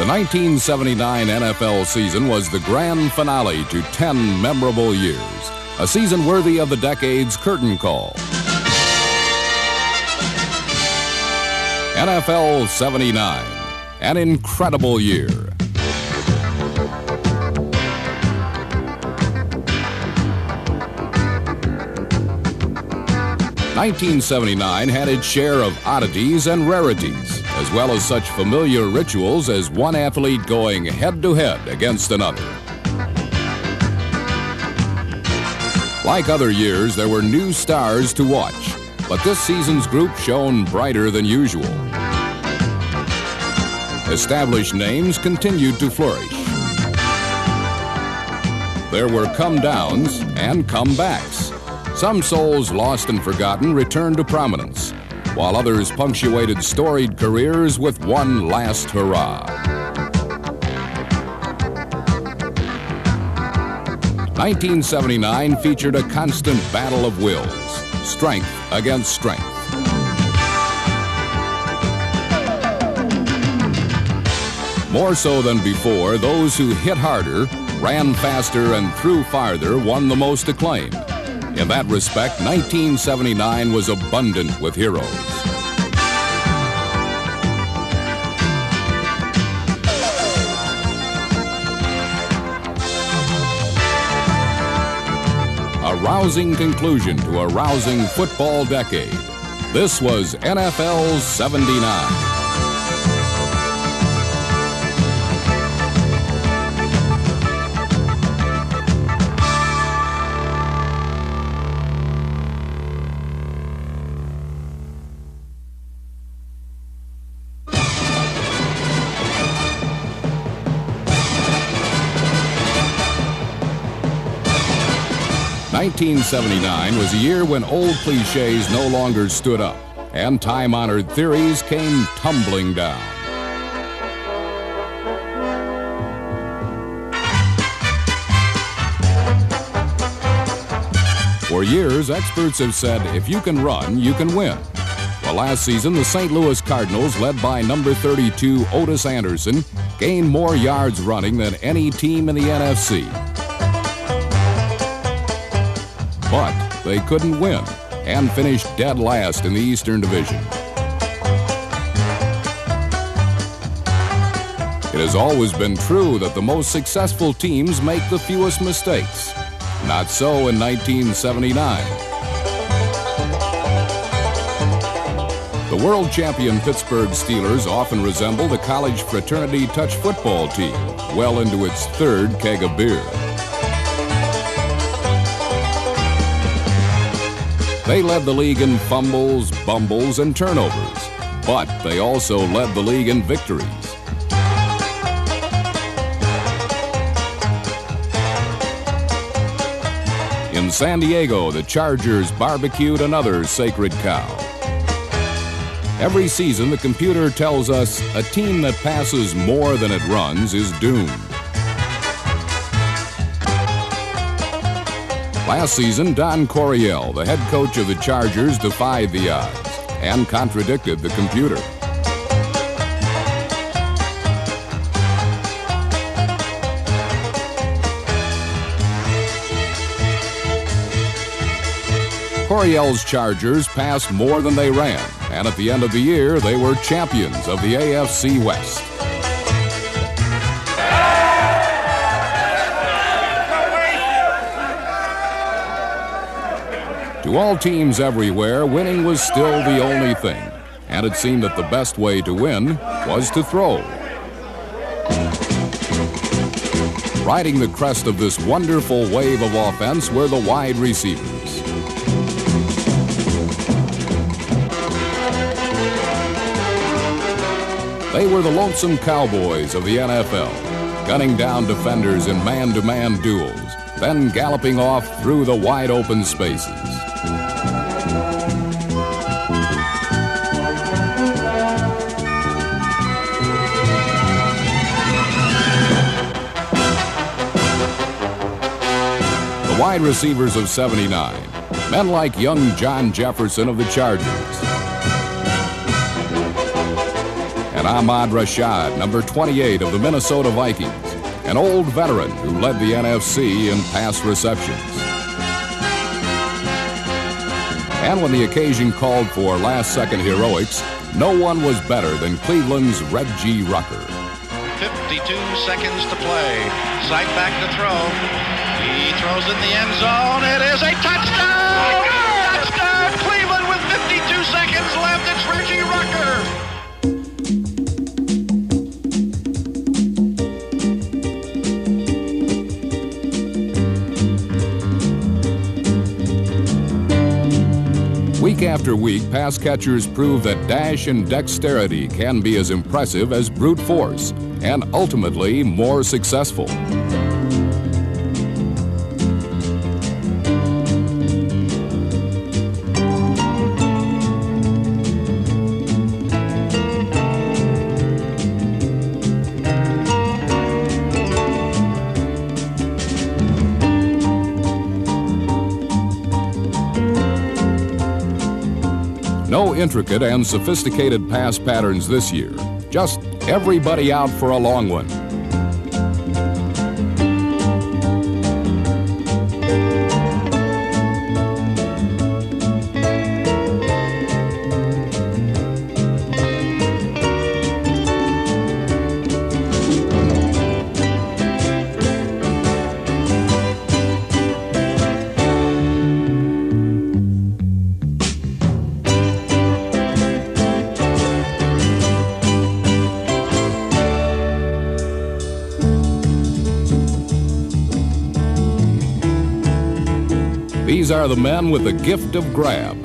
1979 NFL season was the grand finale to 10 memorable years, a season worthy of the decade's curtain call. NFL 79, an incredible year. "1979 had its share of oddities and rarities, as well as such familiar rituals as one athlete going head-to-head against another. Like other years, there were new stars to watch, but this season's group shone brighter than usual. Established names continued to flourish. There were come-downs and comebacks. Some souls lost and forgotten returned to prominence, while others punctuated storied careers with one last hurrah. 1979 featured a constant battle of wills, strength against strength. More so than before, those who hit harder, ran faster, and threw farther won the most acclaim. In that respect, 1979 was abundant with heroes. A rousing conclusion to a rousing football decade. This was NFL 79. "1979 was a year when old cliches no longer stood up, and time-honored theories came tumbling down. For years, experts have said, if you can run, you can win. Well, last season, the St. Louis Cardinals, led by number 32 Otis Anderson, gained more yards running than any team in the NFC. But they couldn't win and finished dead last in the Eastern Division. It has always been true that the most successful teams make the fewest mistakes. Not so in 1979. The world champion Pittsburgh Steelers often resemble the college fraternity touch football team, well into its third keg of beer. They led the league in fumbles, bumbles, and turnovers, but they also led the league in victories. In San Diego, the Chargers barbecued another sacred cow. Every season, the computer tells us a team that passes more than it runs is doomed. Last season, Don Coryell, the head coach of the Chargers, defied the odds and contradicted the computer. Coryell's Chargers passed more than they ran, and at the end of the year, they were champions of the AFC West. To all teams everywhere, winning was still the only thing, and it seemed that the best way to win was to throw. Riding the crest of this wonderful wave of offense were the wide receivers. They were the lonesome cowboys of the NFL, gunning down defenders in man-to-man duels, then galloping off through the wide-open spaces. The wide receivers of 79, men like young John Jefferson of the Chargers, and and Ahmad Rashad, number 28 of the Minnesota Vikings, an old veteran who led the NFC in pass receptions. And when the occasion called for last-second heroics, no one was better than Cleveland's Reggie Rucker. 52 seconds to play. Sight back to throw. He throws in the end zone. It is a touchdown! Touchdown! Cleveland with 52 seconds left. It's Reggie Rucker. Week after week, pass catchers prove that dash and dexterity can be as impressive as brute force, and ultimately more successful. No intricate and sophisticated pass patterns this year. Just everybody out for a long one. These are the men with the gift of grab,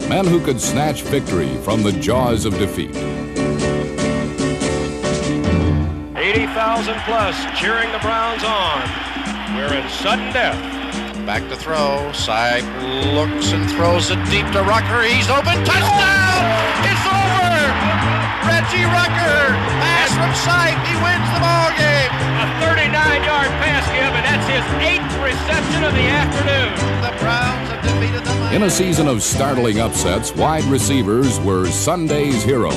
men who could snatch victory from the jaws of defeat. 80,000 plus cheering the Browns on. We're in sudden death. Back to throw. Sight looks and throws it deep to Rucker. He's open. Touchdown! It's over! Reggie Rucker. Pass from Sight. He wins the ball game. A 39-yard pass give, and that's his 8th reception of the afternoon. The Browns have defeated the Miami. In a season of startling upsets, wide receivers were Sunday's heroes.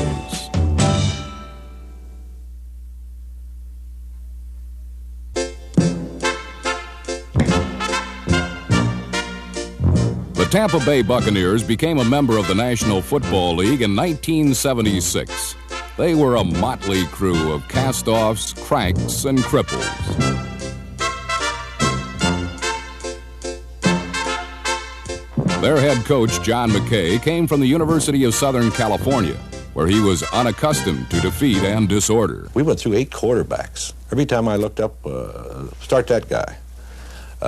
The Tampa Bay Buccaneers became a member of the National Football League in 1976. They were a motley crew of cast-offs, cranks, and cripples. Their head coach, John McKay, came from the University of Southern California, where he was unaccustomed to defeat and disorder. We went through 8 quarterbacks. Every time I looked up, start that guy.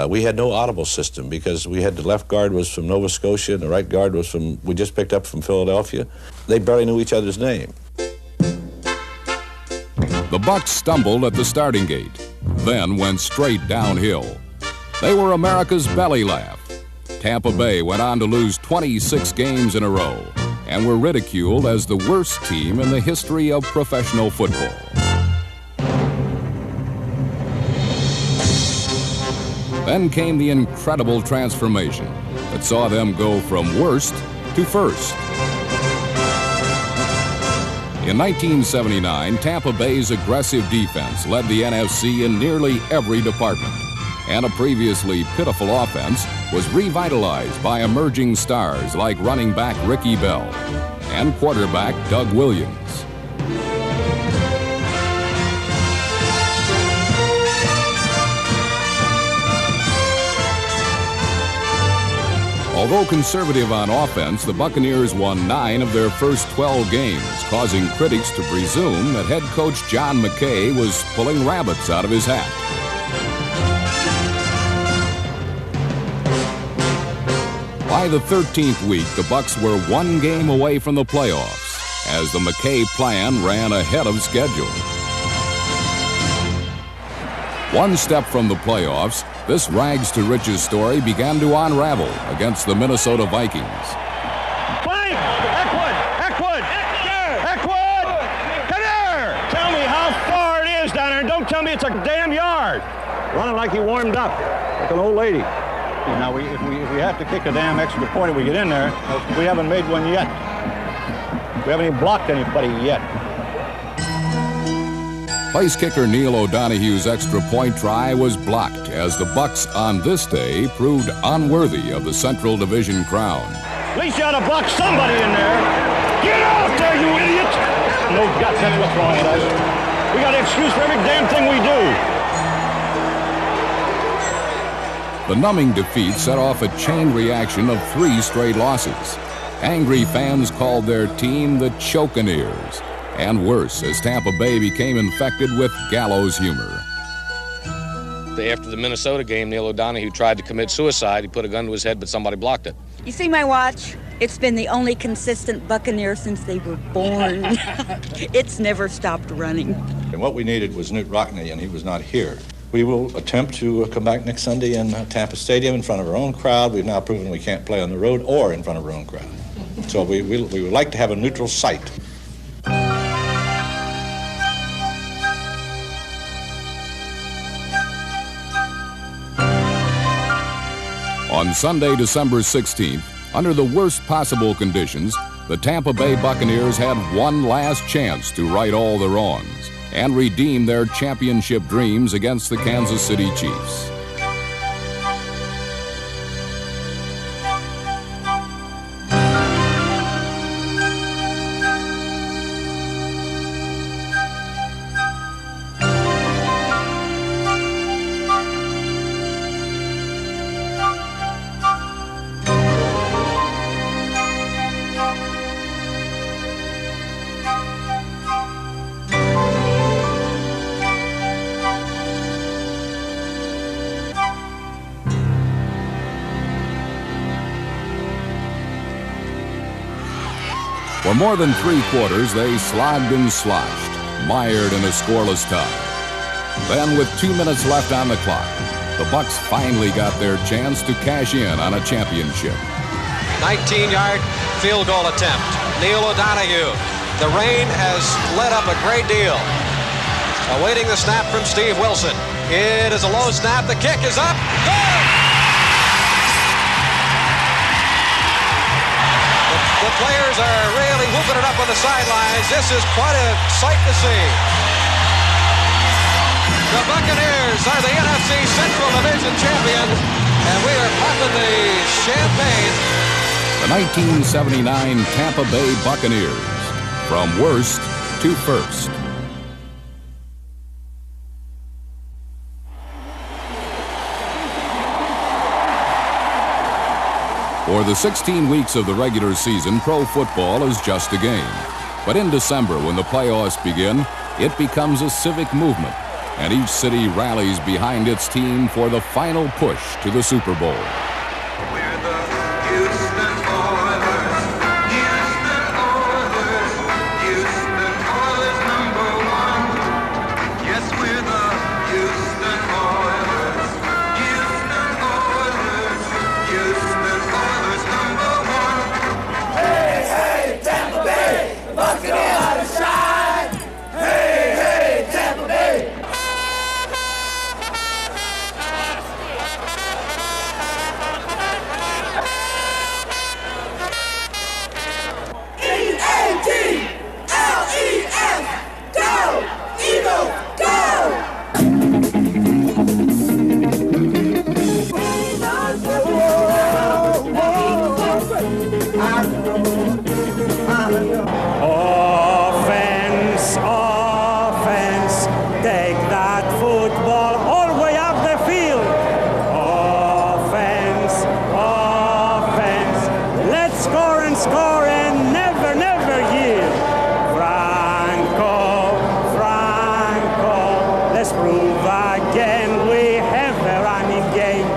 We had no audible system because we had the left guard was from Nova Scotia and the right guard was from, we just picked up from Philadelphia. They barely knew each other's name. The Bucs stumbled at the starting gate, then went straight downhill. They were America's belly laugh. Tampa Bay went on to lose 26 games in a row and were ridiculed as the worst team in the history of professional football. Then came the incredible transformation that saw them go from worst to first. In 1979, Tampa Bay's aggressive defense led the NFC in nearly every department, and a previously pitiful offense was revitalized by emerging stars like running back Ricky Bell and quarterback Doug Williams. Although conservative on offense, the Buccaneers won 9 of their first 12 games, causing critics to presume that head coach John McKay was pulling rabbits out of his hat. By the 13th week, the Bucs were 1 game away from the playoffs, as the McKay plan ran ahead of schedule. One step from the playoffs, this rags to riches story began to unravel against the Minnesota Vikings. Blank! Eckwood! Come here! Tell me how far it is down there, and don't tell me it's a damn yard. Running like he warmed up, like an old lady. Now, if we have to kick a damn extra point if we get in there, we haven't made one yet. We haven't even blocked anybody yet. Place kicker Neil O'Donoghue's extra point try was blocked as the Bucks on this day proved unworthy of the Central Division crown. At least you ought to block somebody in there. Get out there, you idiot! No guts, that's what's wrong with us. We got an excuse for every damn thing we do. The numbing defeat set off a chain reaction of 3 straight losses. Angry fans called their team the Chokeneers, and worse as Tampa Bay became infected with gallows humor. After the Minnesota game, Neil O'Donoghue tried to commit suicide. He put a gun to his head, but somebody blocked it. You see my watch? It's been the only consistent Buccaneer since they were born. It's never stopped running. And what we needed was Knute Rockne, and he was not here. We will attempt to come back next Sunday in Tampa Stadium in front of our own crowd. We've now proven we can't play on the road or in front of our own crowd. So we would like to have a neutral site. On Sunday, December 16th, under the worst possible conditions, the Tampa Bay Buccaneers had one last chance to right all the wrongs and redeem their championship dreams against the Kansas City Chiefs. For more than 3 quarters, they slogged and sloshed, mired in a scoreless tie. Then, with 2 minutes left on the clock, the Bucks finally got their chance to cash in on a championship. 19-yard field goal attempt. Neil O'Donoghue. The rain has let up a great deal. Awaiting the snap from Steve Wilson. It is a low snap. The kick is up. Good! The players are really whooping it up on the sidelines. This is quite a sight to see. The Buccaneers are the NFC Central Division champions, and we are popping the champagne. The 1979 Tampa Bay Buccaneers, from worst to first. For the 16 weeks of the regular season, pro football is just a game. But in December, when the playoffs begin, it becomes a civic movement, and each city rallies behind its team for the final push to the Super Bowl. We're the Houston Oilers, Houston Oilers, Houston Oilers #1. Yes, we're the Houston Oilers, Houston Oilers, Houston Oilers #1. Hey, hey, Tampa Bay, the Buccaneers shine. Hey, hey, Tampa Bay. Offense, offense, take that football all the way up the field. Offense, offense, let's score and never, never yield. Franco, Franco, let's prove again we have a running game.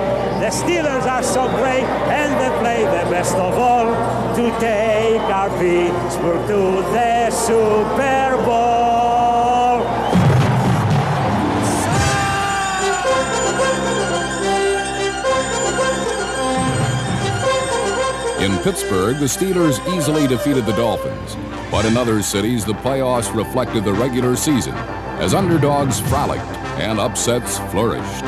The Steelers are so great and they play the best of all to take our Pittsburgh to the Super Bowl. In Pittsburgh, the Steelers easily defeated the Dolphins, but in other cities, the playoffs reflected the regular season as underdogs frolicked and upsets flourished.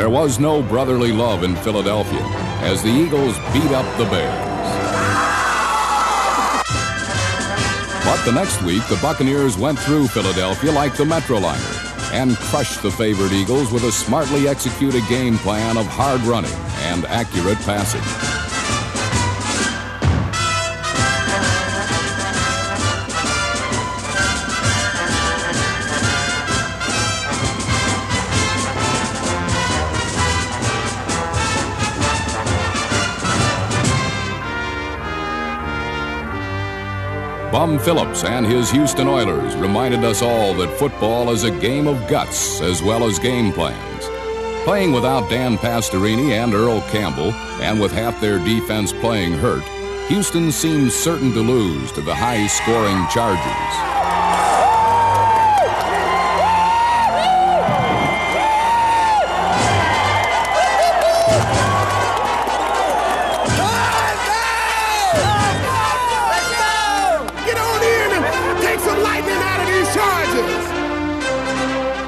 There was no brotherly love in Philadelphia as the Eagles beat up the Bears. But the next week, the Buccaneers went through Philadelphia like the Metroliner and crushed the favored Eagles with a smartly executed game plan of hard running and accurate passing. Bum Phillips and his Houston Oilers reminded us all that football is a game of guts as well as game plans. Playing without Dan Pastorini and Earl Campbell, and with half their defense playing hurt, Houston seemed certain to lose to the high-scoring Chargers.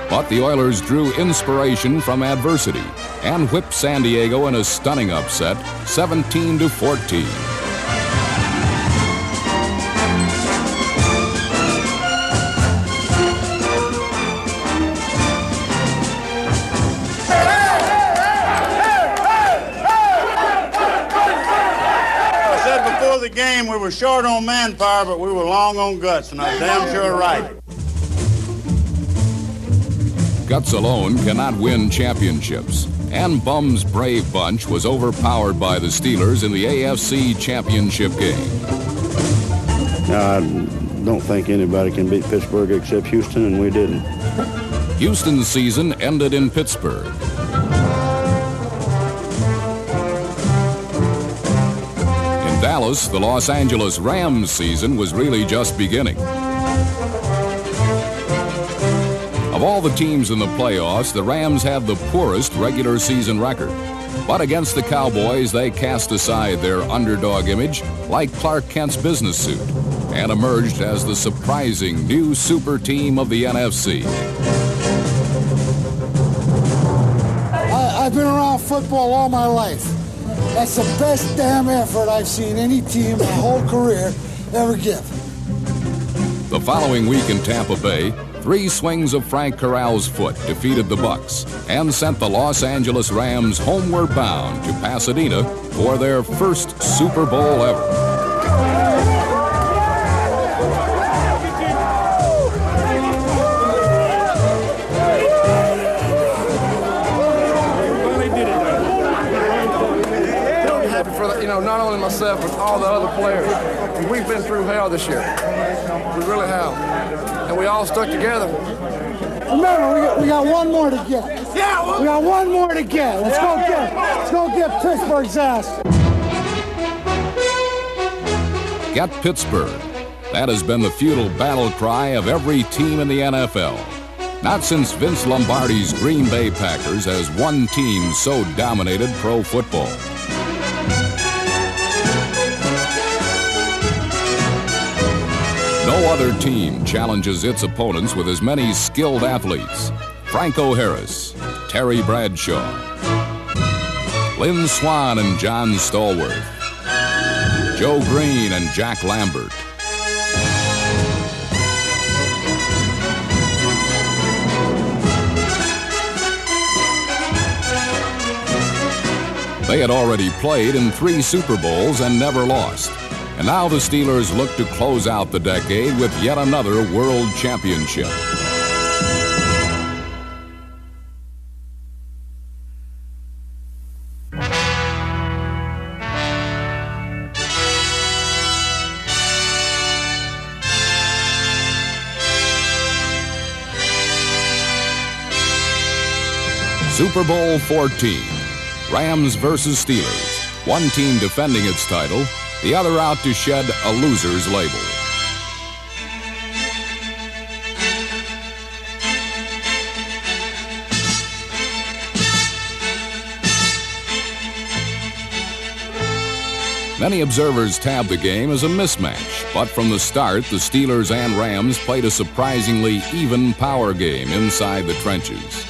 But the Oilers drew inspiration from adversity and whipped San Diego in a stunning upset, 17-14. I said before the game we were short on manpower, but we were long on guts, and I'm damn sure right. Guts alone cannot win championships, and Bum's brave bunch was overpowered by the Steelers in the AFC Championship game. I don't think anybody can beat Pittsburgh except Houston, and we didn't. Houston's season ended in Pittsburgh. In Dallas, the Los Angeles Rams season was really just beginning. Of all the teams in the playoffs, the Rams had the poorest regular season record. But against the Cowboys, they cast aside their underdog image like Clark Kent's business suit and emerged as the surprising new super team of the NFC. I've been around football all my life. That's the best damn effort I've seen any team my whole career ever give. The following week in Tampa Bay, 3 swings of Frank Corral's foot defeated the Bucs and sent the Los Angeles Rams homeward bound to Pasadena for their first Super Bowl ever. Not only myself, but all the other players. We've been through hell this year. We really have. And we all stuck together. Remember, we got one more to get. Yeah, we got one more to get. Let's go get Pittsburgh's ass. Get Pittsburgh. That has been the futile battle cry of every team in the NFL. Not since Vince Lombardi's Green Bay Packers has one team so dominated pro football. No other team challenges its opponents with as many skilled athletes. Franco Harris, Terry Bradshaw, Lynn Swann and John Stallworth, Joe Green and Jack Lambert. They had already played in 3 Super Bowls and never lost. And now the Steelers look to close out the decade with yet another world championship. Super Bowl 14, Rams versus Steelers. One team defending its title, the other out to shed a loser's label. Many observers tabbed the game as a mismatch, but from the start, the Steelers and Rams played a surprisingly even power game inside the trenches.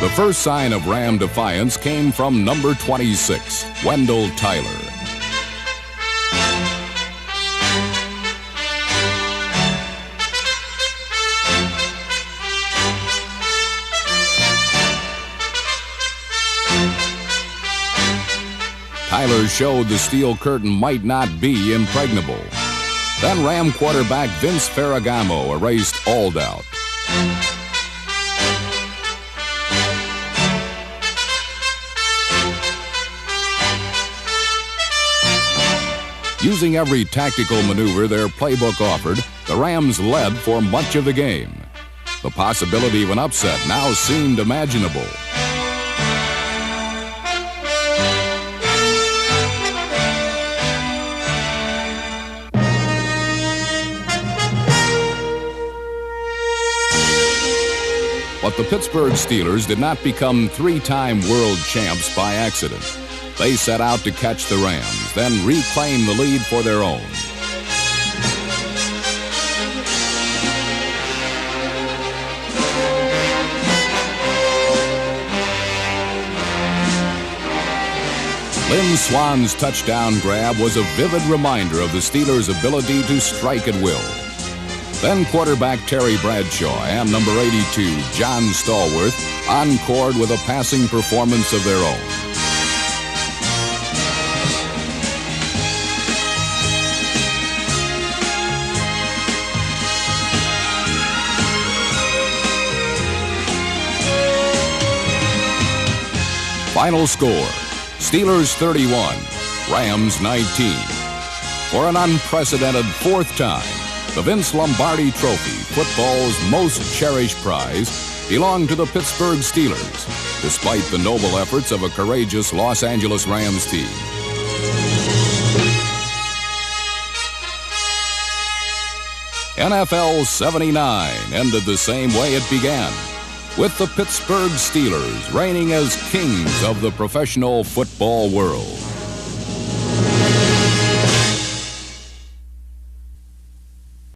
The first sign of Ram defiance came from number 26, Wendell Tyler. Tyler showed the steel curtain might not be impregnable. Then Ram quarterback Vince Ferragamo erased all doubt. Using every tactical maneuver their playbook offered, the Rams led for much of the game. The possibility of an upset now seemed imaginable. But the Pittsburgh Steelers did not become three-time world champs by accident. They set out to catch the Rams, then reclaim the lead for their own. Lynn Swann's touchdown grab was a vivid reminder of the Steelers' ability to strike at will. Then quarterback Terry Bradshaw and number 82, John Stallworth, encored with a passing performance of their own. Final score, Steelers 31, Rams 19. For an unprecedented fourth time, the Vince Lombardi Trophy, football's most cherished prize, belonged to the Pittsburgh Steelers, despite the noble efforts of a courageous Los Angeles Rams team. NFL 79 ended the same way it began, with the Pittsburgh Steelers reigning as kings of the professional football world.